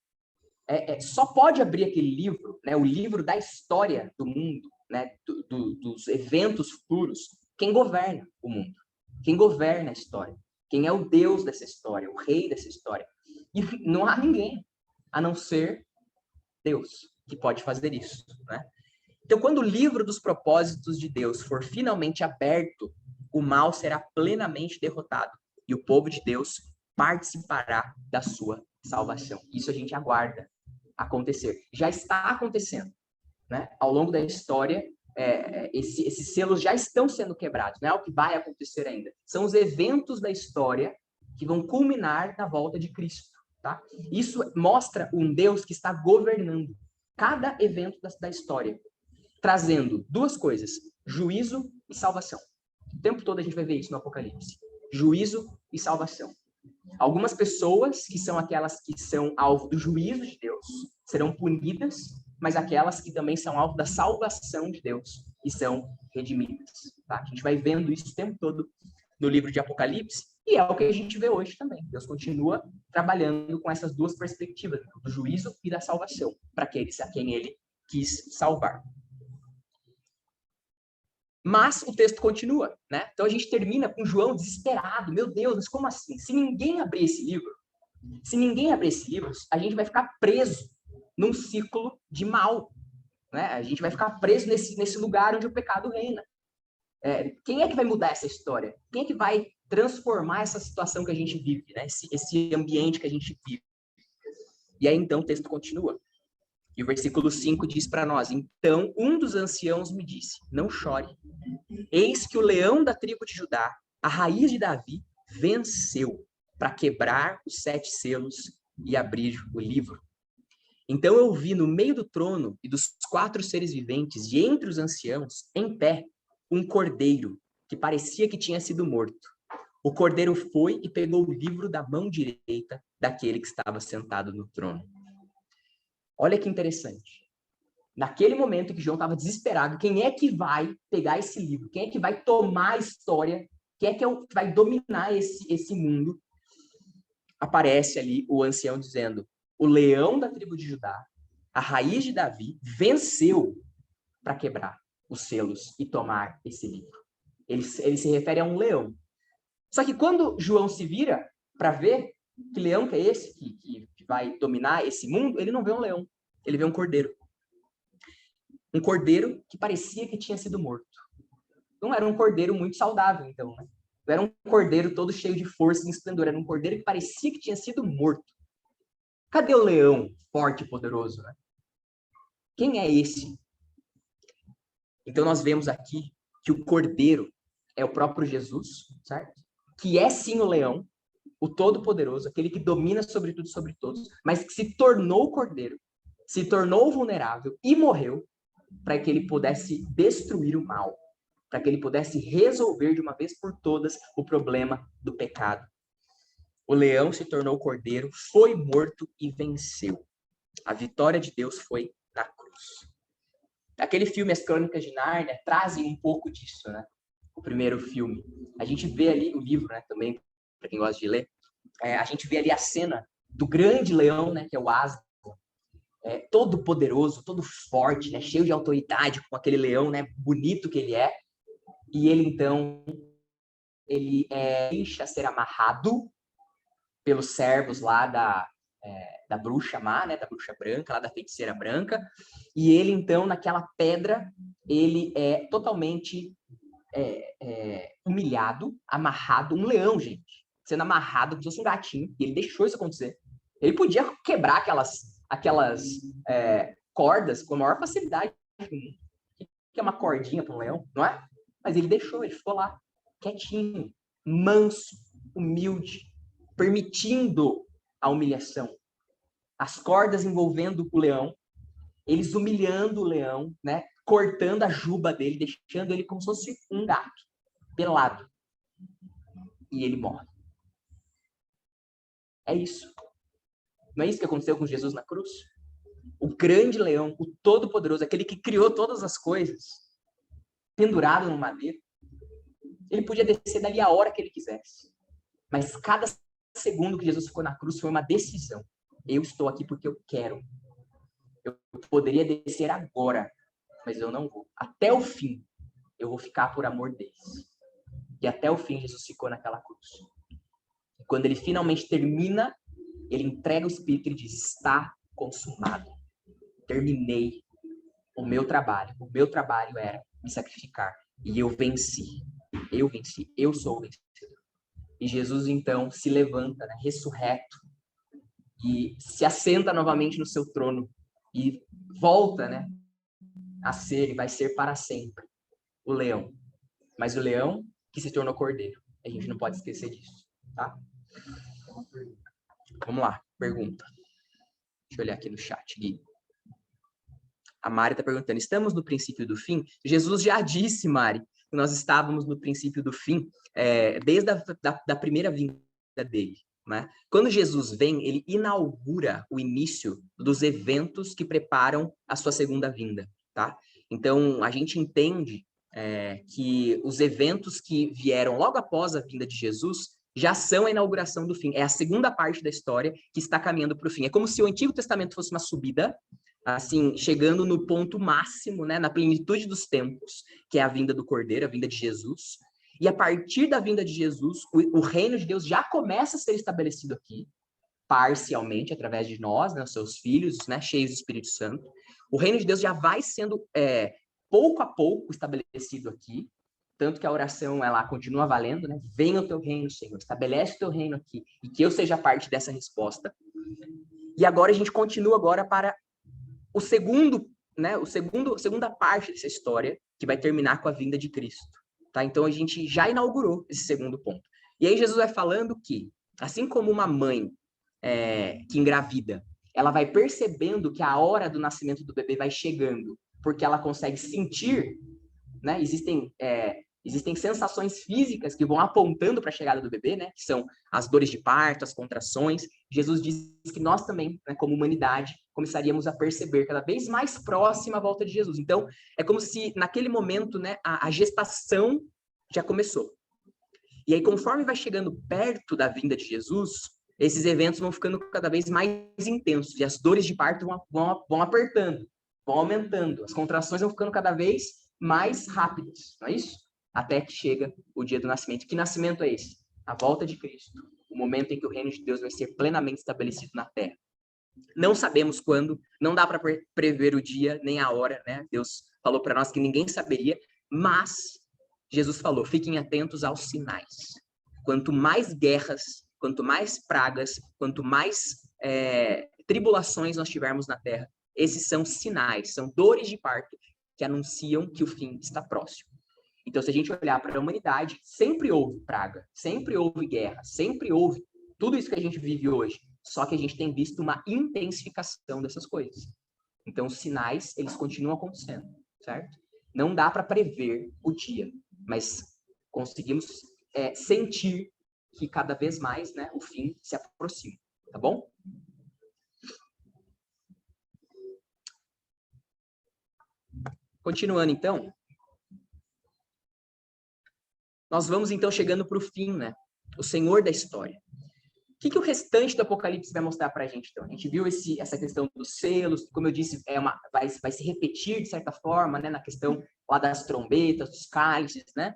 só pode abrir aquele livro, né, o livro da história do mundo, né, dos eventos futuros, quem governa o mundo, quem governa a história, quem é o Deus dessa história, o rei dessa história. E não há ninguém, a não ser Deus, que pode fazer isso, né? Então, quando o livro dos propósitos de Deus for finalmente aberto, o mal será plenamente derrotado e o povo de Deus participará da sua salvação. Isso a gente aguarda acontecer. Já está acontecendo, né? Ao longo da história, esses selos já estão sendo quebrados. Não é o que vai acontecer ainda. São os eventos da história que vão culminar na volta de Cristo, tá? Isso mostra um Deus que está governando cada evento da história, trazendo 2 coisas: juízo e salvação. O tempo todo a gente vai ver isso no Apocalipse. Juízo e salvação. Algumas pessoas, que são aquelas que são alvo do juízo de Deus, serão punidas, mas aquelas que também são alvo da salvação de Deus e são redimidas. Tá? A gente vai vendo isso o tempo todo no livro de Apocalipse, e é o que a gente vê hoje também. Deus continua trabalhando com essas 2 perspectivas, do juízo e da salvação, para aqueles a quem ele quis salvar. Mas o texto continua, né? Então a gente termina com João desesperado. Meu Deus, mas como assim? Se ninguém abrir esse livro, a gente vai ficar preso num ciclo de mal, né? A gente vai ficar preso nesse lugar onde o pecado reina. Quem é que vai mudar essa história? Quem é que vai transformar essa situação que a gente vive, né? Esse ambiente que a gente vive? E aí então o texto continua. E o versículo 5 diz para nós: então um dos anciãos me disse, não chore. Eis que o leão da tribo de Judá, a raiz de Davi, venceu para quebrar os 7 selos e abrir o livro. Então eu vi no meio do trono e dos 4 seres viventes e entre os anciãos, em pé, um cordeiro que parecia que tinha sido morto, o cordeiro foi e pegou o livro da mão direita daquele que estava sentado no trono. Olha que interessante. Naquele momento que João estava desesperado, quem é que vai pegar esse livro? Quem é que vai tomar a história? Quem é que vai dominar esse mundo? Aparece ali o ancião dizendo: o leão da tribo de Judá, a raiz de Davi, venceu para quebrar os selos e tomar esse livro. Ele se refere a um leão. Só que quando João se vira para ver que leão que é esse que vai dominar esse mundo, ele não vê um leão, ele vê um cordeiro. Um cordeiro que parecia que tinha sido morto. Não era um cordeiro muito saudável, então, né? Não era um cordeiro todo cheio de força e esplendor, era um cordeiro que parecia que tinha sido morto. Cadê o leão forte e poderoso, né? Quem é esse? Então nós vemos aqui que o cordeiro é o próprio Jesus, certo? Que é sim o leão, o todo-poderoso, aquele que domina sobre tudo e sobre todos, mas que se tornou cordeiro, se tornou vulnerável e morreu para que ele pudesse destruir o mal, para que ele pudesse resolver de uma vez por todas o problema do pecado. O leão se tornou cordeiro, foi morto e venceu. A vitória de Deus foi na cruz. Aquele filme As Crônicas de Nárnia trazem um pouco disso, né? O primeiro filme. A gente vê ali o livro, né, também, para quem gosta de ler, a gente vê ali a cena do grande leão, né, que é o Aslan, todo poderoso, todo forte, né, cheio de autoridade, com aquele leão, né, bonito que ele é. E ele, então, ele deixa ser amarrado pelos servos lá da bruxa má, né, da bruxa branca, lá da feiticeira branca. E ele, então, naquela pedra, ele é totalmente humilhado, amarrado, um leão, gente, sendo amarrado como se fosse um gatinho, e ele deixou isso acontecer. Ele podia quebrar aquelas cordas com a maior facilidade. Que é uma cordinha para um leão, não é? Mas ele deixou, ele ficou lá, quietinho, manso, humilde, permitindo a humilhação. As cordas envolvendo o leão, eles humilhando o leão, né? Cortando a juba dele, deixando ele como se fosse um gato, pelado. E ele morre. É isso. Não é isso que aconteceu com Jesus na cruz? O grande leão, o todo-poderoso, aquele que criou todas as coisas, pendurado no madeiro, ele podia descer dali a hora que ele quisesse. Mas cada segundo que Jesus ficou na cruz foi uma decisão. Eu estou aqui porque eu quero. Eu poderia descer agora, mas eu não vou. Até o fim, eu vou ficar por amor deles. E até o fim, Jesus ficou naquela cruz. E quando ele finalmente termina, ele entrega o Espírito e diz: está consumado. Terminei o meu trabalho. O meu trabalho era me sacrificar. E eu venci. Eu venci. Eu sou o vencedor. E Jesus, então, se levanta, né, ressurreto, e se assenta novamente no seu trono. E volta, né, a ser, e vai ser para sempre, o leão. Mas o leão que se tornou cordeiro. A gente não pode esquecer disso, tá? Vamos lá, pergunta. Deixa eu olhar aqui no chat, Gui. A Mari está perguntando, estamos no princípio do fim? Jesus já disse, Mari, que nós estávamos no princípio do fim, desde a primeira vinda dele. Né? Quando Jesus vem, ele inaugura o início dos eventos que preparam a sua segunda vinda. Tá? Então, a gente entende que os eventos que vieram logo após a vinda de Jesus já são a inauguração do fim. É a segunda parte da história que está caminhando para o fim. É como se o Antigo Testamento fosse uma subida, assim, chegando no ponto máximo, né, na plenitude dos tempos, que é a vinda do Cordeiro, a vinda de Jesus. E a partir da vinda de Jesus, o reino de Deus já começa a ser estabelecido aqui, parcialmente, através de nós, né, os seus filhos, né, cheios do Espírito Santo. O reino de Deus já vai sendo, pouco a pouco, estabelecido aqui, tanto que a oração, ela continua valendo, né? Venha o teu reino, Senhor, estabelece o teu reino aqui, e que eu seja parte dessa resposta. E agora a gente continua agora para o segundo, né, segunda parte dessa história, que vai terminar com a vinda de Cristo. Tá? Então, a gente já inaugurou esse segundo ponto. E aí, Jesus vai falando que, assim como uma mãe que engravida, ela vai percebendo que a hora do nascimento do bebê vai chegando, porque ela consegue sentir, né? Existem Existem sensações físicas que vão apontando para a chegada do bebê, né? Que são as dores de parto, as contrações. Jesus diz que nós também, né, como humanidade, começaríamos a perceber cada vez mais próxima a volta de Jesus. Então, é como se naquele momento, né, a gestação já começou. E aí, conforme vai chegando perto da vinda de Jesus, esses eventos vão ficando cada vez mais intensos. E as dores de parto vão apertando, vão aumentando. As contrações vão ficando cada vez mais rápidas, não é isso? Até que chega o dia do nascimento. Que nascimento é esse? A volta de Cristo. O momento em que o reino de Deus vai ser plenamente estabelecido na terra. Não sabemos quando, não dá para prever o dia nem a hora, né? Deus falou para nós que ninguém saberia, mas Jesus falou, fiquem atentos aos sinais. Quanto mais guerras, quanto mais pragas, quanto mais tribulações nós tivermos na terra, esses são sinais, são dores de parto que anunciam que o fim está próximo. Então, se a gente olhar para a humanidade, sempre houve praga, sempre houve guerra, sempre houve tudo isso que a gente vive hoje. Só que a gente tem visto uma intensificação dessas coisas. Então, os sinais, eles continuam acontecendo, certo? Não dá para prever o dia, mas conseguimos sentir que cada vez mais, né, o fim se aproxima, tá bom? Continuando, então. Nós vamos, então, chegando para o fim, né? O Senhor da história. O que o restante do Apocalipse vai mostrar para a gente, então? A gente viu essa questão dos selos, como eu disse, vai se repetir, de certa forma, né? Na questão lá das trombetas, dos cálices, né?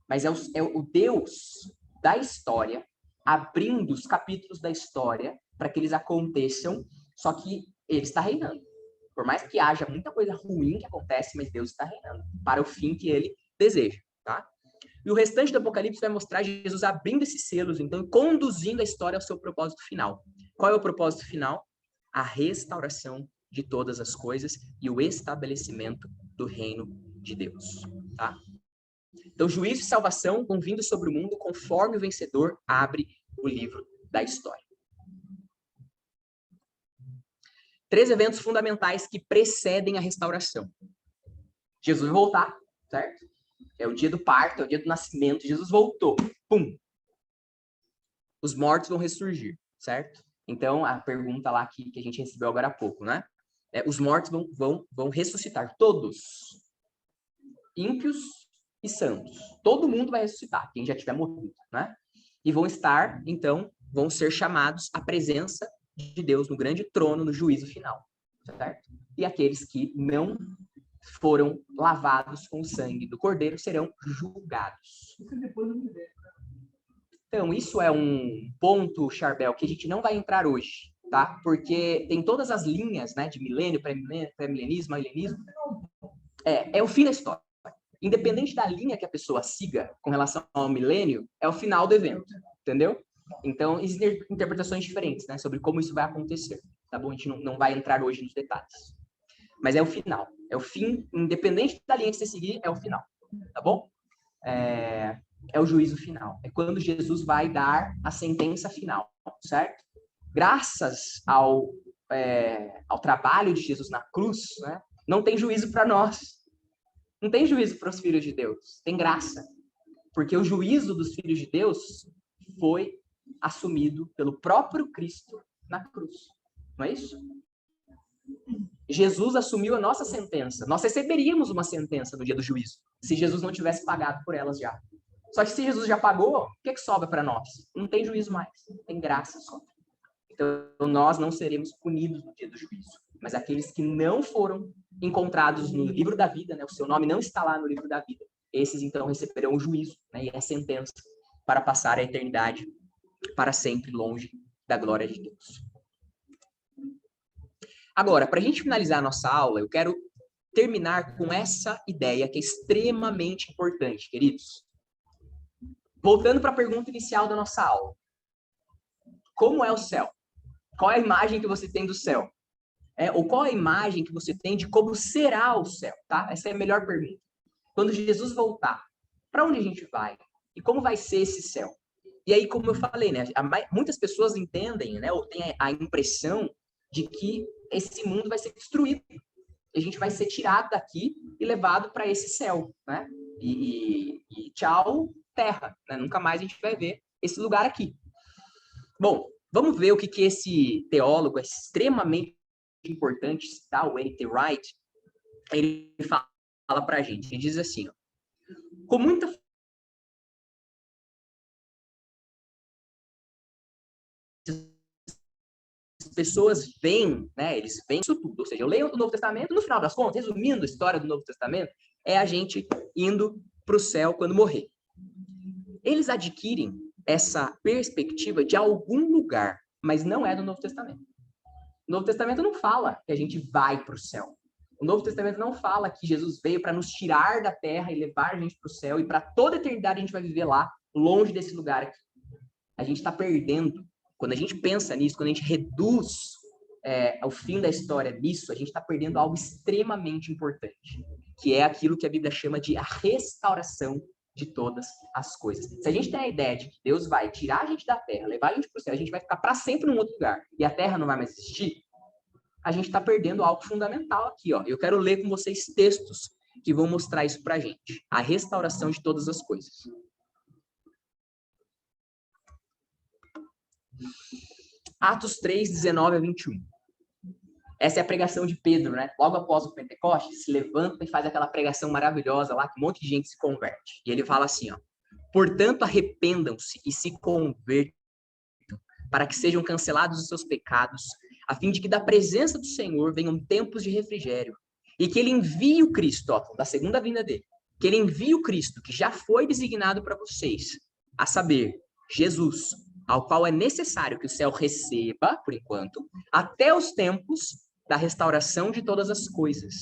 Mas é o Deus da história abrindo os capítulos da história para que eles aconteçam, só que ele está reinando. Por mais que haja muita coisa ruim que acontece, mas Deus está reinando para o fim que ele deseja, tá? E o restante do Apocalipse vai mostrar Jesus abrindo esses selos, então, conduzindo a história ao seu propósito final. Qual é o propósito final? A restauração de todas as coisas e o estabelecimento do reino de Deus, tá? Então, juízo e salvação vão vindo sobre o mundo conforme o vencedor abre o livro da história. 3 eventos fundamentais que precedem a restauração. Jesus vai voltar, certo? É o dia do parto, é o dia do nascimento. Jesus voltou. Pum! Os mortos vão ressurgir, certo? Então, a pergunta lá que a gente recebeu agora há pouco, né? Os mortos vão ressuscitar. Todos. Ímpios e santos. Todo mundo vai ressuscitar, quem já tiver morrido, né? E vão ser chamados à presença de Deus no grande trono, no juízo final, certo? E aqueles que não foram lavados com o sangue do Cordeiro serão julgados. Então, isso é um ponto, Charbel, que a gente não vai entrar hoje, tá? Porque tem todas as linhas, né, de milênio, pré-milenismo, milenismo. É o fim da história. Independente da linha que a pessoa siga com relação ao milênio, é o final do evento, entendeu? Então, existem interpretações diferentes, né, sobre como isso vai acontecer, tá bom? A gente não vai entrar hoje nos detalhes. Mas é o final. É o fim, independente da linha que você seguir, é o final. Tá bom? É o juízo final. É quando Jesus vai dar a sentença final, certo? Graças ao trabalho de Jesus na cruz, né, não tem juízo para nós. Não tem juízo para os filhos de Deus. Tem graça. Porque o juízo dos filhos de Deus foi assumido pelo próprio Cristo na cruz. Não é isso? Jesus assumiu a nossa sentença. Nós receberíamos uma sentença no dia do juízo, se Jesus não tivesse pagado por elas já. Só que se Jesus já pagou, o que sobra para nós? Não tem juízo mais, tem graça só. Então, nós não seremos punidos no dia do juízo. Mas aqueles que não foram encontrados no livro da vida, né, o seu nome não está lá no livro da vida, esses então receberão o juízo, né, e a sentença para passar a eternidade para sempre longe da glória de Deus. Agora, para a gente finalizar a nossa aula, eu quero terminar com essa ideia que é extremamente importante, queridos. Voltando para a pergunta inicial da nossa aula. Como é o céu? Qual é a imagem que você tem do céu? Ou qual é a imagem que você tem de como será o céu? Tá? Essa é a melhor pergunta. Quando Jesus voltar, para onde a gente vai? E como vai ser esse céu? E aí, como eu falei, né, muitas pessoas entendem, né, ou têm a impressão de que esse mundo vai ser destruído. A gente vai ser tirado daqui e levado para esse céu, né? e tchau, terra, né? Nunca mais a gente vai ver esse lugar aqui. Bom, vamos ver o que esse teólogo é extremamente importante, tá? O N.T. Wright, ele fala para a gente. Ele diz assim, ó, com muita pessoas veem, né? Eles veem isso tudo. Ou seja, eu leio o Novo Testamento, no final das contas, resumindo a história do Novo Testamento, é a gente indo para o céu quando morrer. Eles adquirem essa perspectiva de algum lugar, mas não é do Novo Testamento. O Novo Testamento não fala que a gente vai para o céu. O Novo Testamento não fala que Jesus veio para nos tirar da terra e levar a gente para o céu e para toda a eternidade a gente vai viver lá, longe desse lugar aqui. A gente está perdendo. Quando a gente pensa nisso, quando a gente reduz o fim da história nisso, a gente está perdendo algo extremamente importante, que é aquilo que a Bíblia chama de a restauração de todas as coisas. Se a gente tem a ideia de que Deus vai tirar a gente da terra, levar a gente para o céu, a gente vai ficar para sempre num outro lugar e a terra não vai mais existir, a gente está perdendo algo fundamental aqui. Ó. Eu quero ler com vocês textos que vão mostrar isso para a gente. A restauração de todas as coisas. Atos 3, 19 a 21. Essa é a pregação de Pedro, né? Logo após o Pentecostes, se levanta e faz aquela pregação maravilhosa lá, que um monte de gente se converte. E ele fala assim, ó, portanto, arrependam-se e se convertam, para que sejam cancelados os seus pecados, a fim de que da presença do Senhor venham tempos de refrigério, e que ele envie o Cristo, ó, da segunda vinda dele, que ele envie o Cristo, que já foi designado para vocês, a saber, Jesus, ao qual é necessário que o céu receba, por enquanto, até os tempos da restauração de todas as coisas,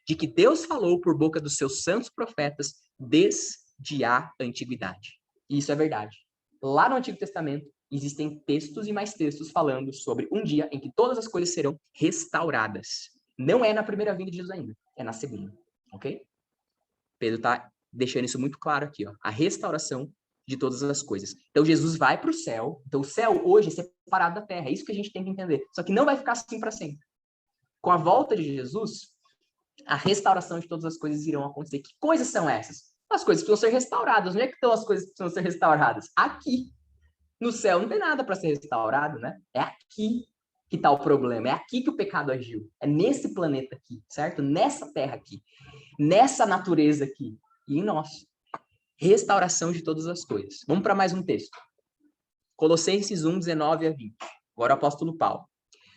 de que Deus falou por boca dos seus santos profetas desde a antiguidade. E isso é verdade. Lá no Antigo Testamento, existem textos e mais textos falando sobre um dia em que todas as coisas serão restauradas. Não é na primeira vinda de Jesus ainda, é na segunda, ok? Pedro está deixando isso muito claro aqui, ó, a restauração de todas as coisas. Então, Jesus vai para o céu. Então, o céu hoje é separado da terra. É isso que a gente tem que entender. Só que não vai ficar assim para sempre. Com a volta de Jesus, a restauração de todas as coisas irão acontecer. Que coisas são essas? As coisas precisam ser restauradas. Onde é que estão as coisas que precisam ser restauradas? Aqui. No céu não tem nada para ser restaurado, né? É aqui que está o problema. É aqui que o pecado agiu. É nesse planeta aqui, certo? Nessa terra aqui. Nessa natureza aqui. E em nós. Restauração de todas as coisas. Vamos para mais um texto. Colossenses 1, 19 a 20. Agora o apóstolo Paulo.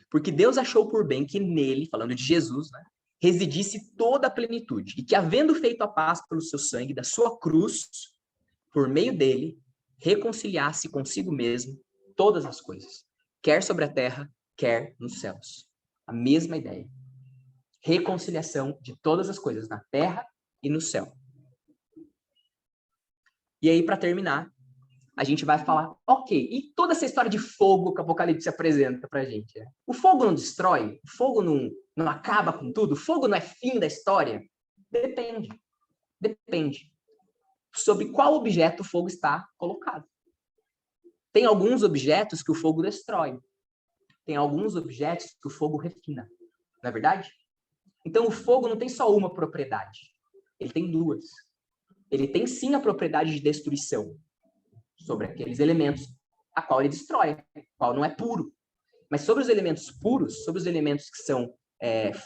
Porque Deus achou por bem que nele, falando de Jesus, né, residisse toda a plenitude, e que, havendo feito a paz pelo seu sangue, da sua cruz, por meio dele, reconciliasse consigo mesmo todas as coisas, quer sobre a terra, quer nos céus. A mesma ideia. Reconciliação de todas as coisas, na terra e no céu. E aí, para terminar, a gente vai falar, ok, e toda essa história de fogo que o Apocalipse apresenta pra gente? Né? O fogo não destrói? O fogo não acaba com tudo? O fogo não é fim da história? Depende. Depende. Sobre qual objeto o fogo está colocado. Tem alguns objetos que o fogo destrói. Tem alguns objetos que o fogo refina. Não é verdade? Então, o fogo não tem só uma propriedade. Ele tem duas. Ele tem, sim, a propriedade de destruição sobre aqueles elementos a qual ele destrói, a qual não é puro. Mas sobre os elementos puros, sobre os elementos que são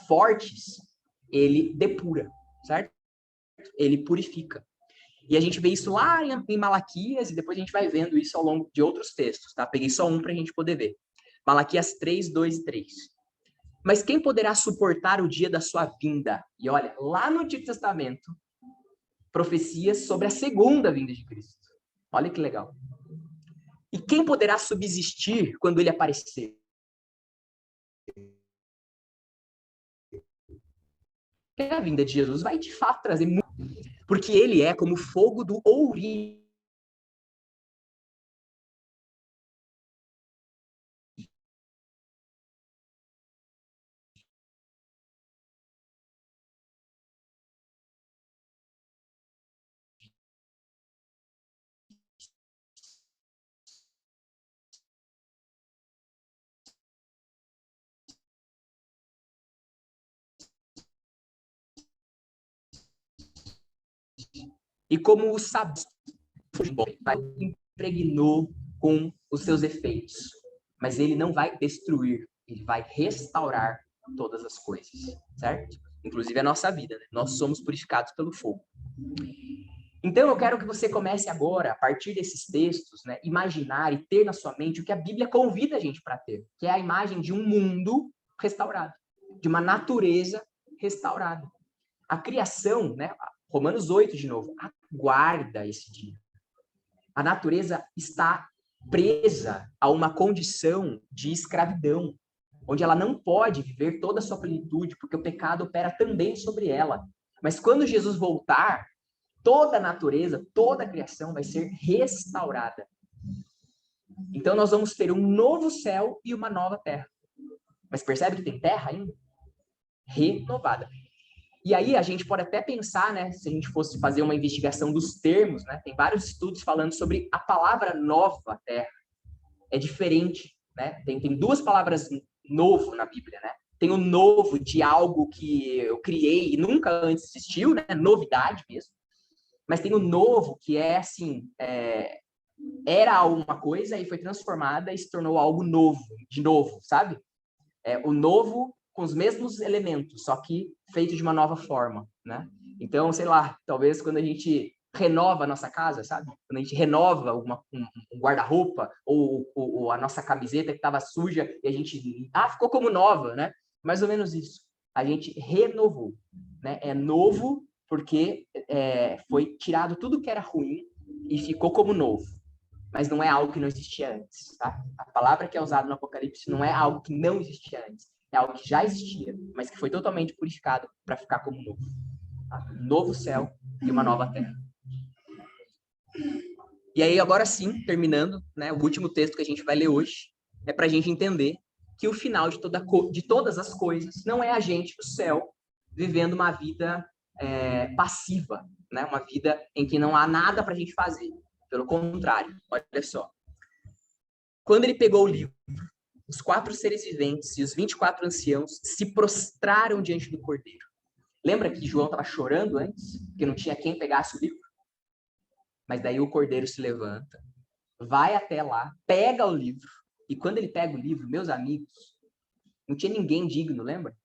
fortes, ele depura, certo? Ele purifica. E a gente vê isso lá em Malaquias, e depois a gente vai vendo isso ao longo de outros textos, tá? Peguei só um para a gente poder ver. Malaquias 3, 2 e 3. Mas quem poderá suportar o dia da sua vinda? E olha, lá no Antigo Testamento, profecias sobre a segunda vinda de Cristo. Olha que legal. E quem poderá subsistir quando ele aparecer? Porque a vinda de Jesus vai, de fato, trazer muito. Porque ele é como o fogo do ouriço. E como o sabor impregnou com os seus efeitos. Mas ele não vai destruir, ele vai restaurar todas as coisas, certo? Inclusive a nossa vida, né? Nós somos purificados pelo fogo. Então eu quero que você comece agora, a partir desses textos, né, imaginar e ter na sua mente o que a Bíblia convida a gente para ter, que é a imagem de um mundo restaurado, de uma natureza restaurada. A criação, né, Romanos 8 de novo, aguarda esse dia. A natureza está presa a uma condição de escravidão, onde ela não pode viver toda a sua plenitude, porque o pecado opera também sobre ela. Mas quando Jesus voltar, toda a natureza, toda a criação vai ser restaurada. Então nós vamos ter um novo céu e uma nova terra. Mas percebe que tem terra ainda? Renovada. E aí a gente pode até pensar, né, se a gente fosse fazer uma investigação dos termos, né, tem vários estudos falando sobre a palavra nova terra. É diferente, né? Tem duas palavras novo na Bíblia, né? Tem o novo de algo que eu criei e nunca antes existiu, né? Novidade mesmo. Mas tem o novo que é assim, era alguma coisa e foi transformada e se tornou algo novo, de novo, sabe? O novo com os mesmos elementos, só que feito de uma nova forma, né? Então, sei lá, talvez quando a gente renova a nossa casa, sabe? Quando a gente renova um guarda-roupa ou a nossa camiseta que estava suja e a gente... ficou como nova, né? Mais ou menos isso. A gente renovou, né? É novo porque foi tirado tudo que era ruim e ficou como novo. Mas não é algo que não existia antes, tá? A palavra que é usada no Apocalipse não é algo que não existia antes. É algo que já existia, mas que foi totalmente purificado para ficar como novo. Tá? Um novo céu e uma nova terra. E aí, agora sim, terminando, né, o último texto que a gente vai ler hoje, é para a gente entender que o final de todas as coisas não é a gente no céu vivendo uma vida passiva, né? Uma vida em que não há nada para a gente fazer. Pelo contrário, olha só. Quando ele pegou o livro, os 4 seres viventes e os 24 anciãos se prostraram diante do Cordeiro. Lembra que João estava chorando antes? Porque não tinha quem pegasse o livro? Mas daí o Cordeiro se levanta, vai até lá, pega o livro. E quando ele pega o livro, meus amigos, não tinha ninguém digno, lembra?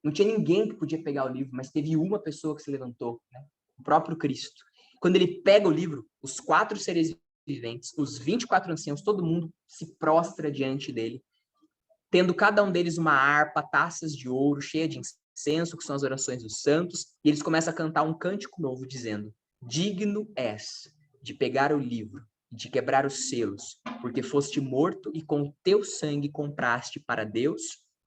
Não tinha ninguém que podia pegar o livro, mas teve uma pessoa que se levantou, né? O próprio Cristo. Quando ele pega o livro, os 4 seres viventes, os 24 anciãos, todo mundo se prostra diante dele, tendo cada um deles uma harpa, taças de ouro, cheia de incenso, que são as orações dos santos, e eles começam a cantar um cântico novo, dizendo: digno és de pegar o livro, de quebrar os selos, porque foste morto e com teu sangue compraste para Deus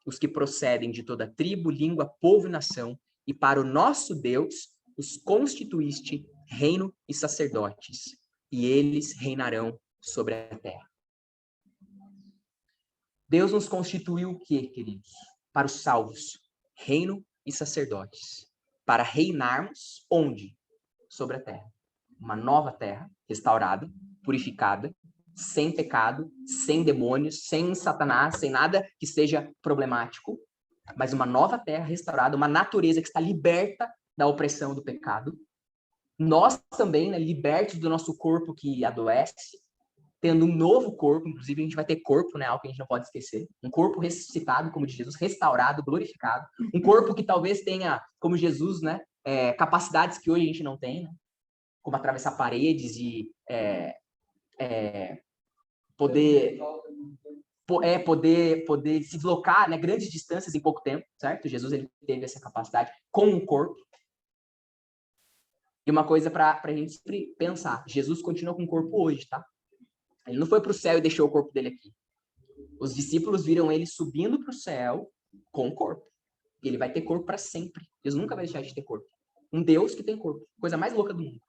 os que procedem de toda tribo, língua, povo e nação, e para o nosso Deus os constituíste reino e sacerdotes, e eles reinarão sobre a terra. Deus nos constituiu o quê, queridos? Para os salvos, reino e sacerdotes, para reinarmos onde? Sobre a terra. Uma nova terra, restaurada, purificada, sem pecado, sem demônios, sem Satanás, sem nada que seja problemático, mas uma nova terra restaurada, uma natureza que está liberta da opressão do pecado. Nós também, né, libertos do nosso corpo que adoece, tendo um novo corpo, inclusive a gente vai ter corpo, né, algo que a gente não pode esquecer, um corpo ressuscitado, como de Jesus, restaurado, glorificado, um corpo que talvez tenha, como Jesus, né, capacidades que hoje a gente não tem, né, como atravessar paredes e poder se deslocar, né, grandes distâncias em pouco tempo, certo? Jesus ele teve essa capacidade com um corpo. E uma coisa para a gente sempre pensar, Jesus continua com o corpo hoje, tá? Ele não foi para o céu e deixou o corpo dele aqui. Os discípulos viram ele subindo para o céu com o corpo. E ele vai ter corpo para sempre. Deus nunca vai deixar de ter corpo. Um Deus que tem corpo. Coisa mais louca do mundo.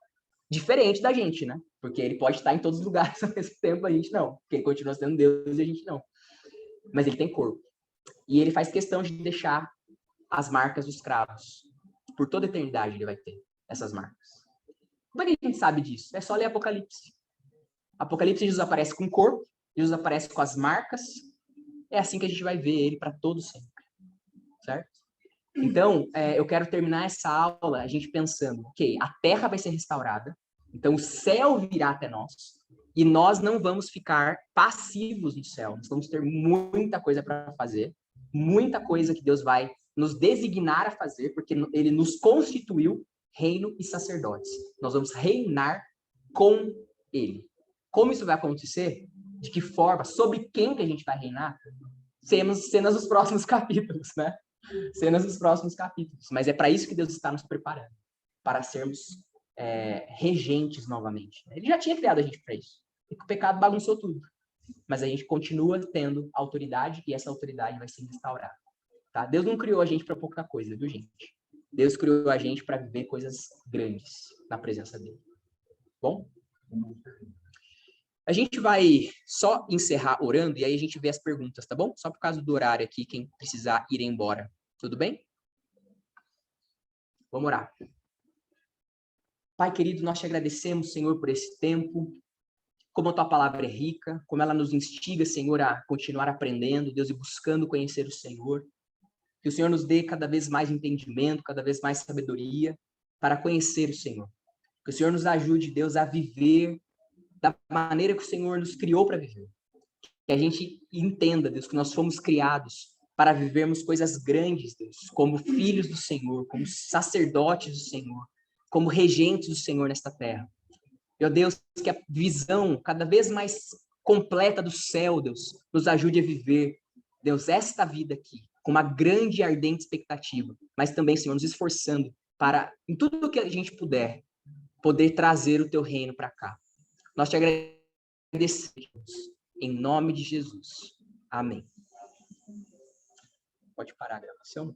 Diferente da gente, né? Porque ele pode estar em todos os lugares ao mesmo tempo, a gente não. Porque ele continua sendo Deus e a gente não. Mas ele tem corpo. E ele faz questão de deixar as marcas dos cravos. Por toda a eternidade ele vai ter essas marcas. Como é que a gente sabe disso? É só ler Apocalipse. Apocalipse, Jesus aparece com o corpo, Jesus aparece com as marcas. É assim que a gente vai ver ele para todo sempre. Certo? Então, eu quero terminar essa aula a gente pensando, ok, a terra vai ser restaurada, Então, o céu virá até nós e nós não vamos ficar passivos no céu. Nós vamos ter muita coisa para fazer, muita coisa que Deus vai nos designar a fazer, porque Ele nos constituiu reino e sacerdotes. Nós vamos reinar com Ele. Como isso vai acontecer? De que forma? Sobre quem que a gente vai reinar? Cenas dos próximos capítulos, né? Cenas dos próximos capítulos. Mas é para isso que Deus está nos preparando, para sermos regentes novamente. Ele já tinha criado a gente para isso. E o pecado bagunçou tudo. Mas a gente continua tendo autoridade e essa autoridade vai ser restaurada. Tá? Deus não criou a gente para pouca coisa, viu, gente? Deus criou a gente para viver coisas grandes na presença dele. Bom? A gente vai só encerrar orando e aí a gente vê as perguntas, tá bom? Só por causa do horário aqui, quem precisar ir embora. Tudo bem? Vamos orar. Pai querido, nós te agradecemos, Senhor, por esse tempo. Como a tua palavra é rica, como ela nos instiga, Senhor, a continuar aprendendo, Deus, e buscando conhecer o Senhor. Que o Senhor nos dê cada vez mais entendimento, cada vez mais sabedoria para conhecer o Senhor. Que o Senhor nos ajude, Deus, a viver da maneira que o Senhor nos criou para viver. Que a gente entenda, Deus, que nós fomos criados para vivermos coisas grandes, Deus, como filhos do Senhor, como sacerdotes do Senhor, como regentes do Senhor nesta terra. Meu Deus, que a visão cada vez mais completa do céu, Deus, nos ajude a viver, Deus, esta vida aqui, com uma grande e ardente expectativa, mas também, Senhor, nos esforçando para, em tudo o que a gente puder, poder trazer o teu reino para cá. Nós te agradecemos, em nome de Jesus. Amém. Pode parar a gravação?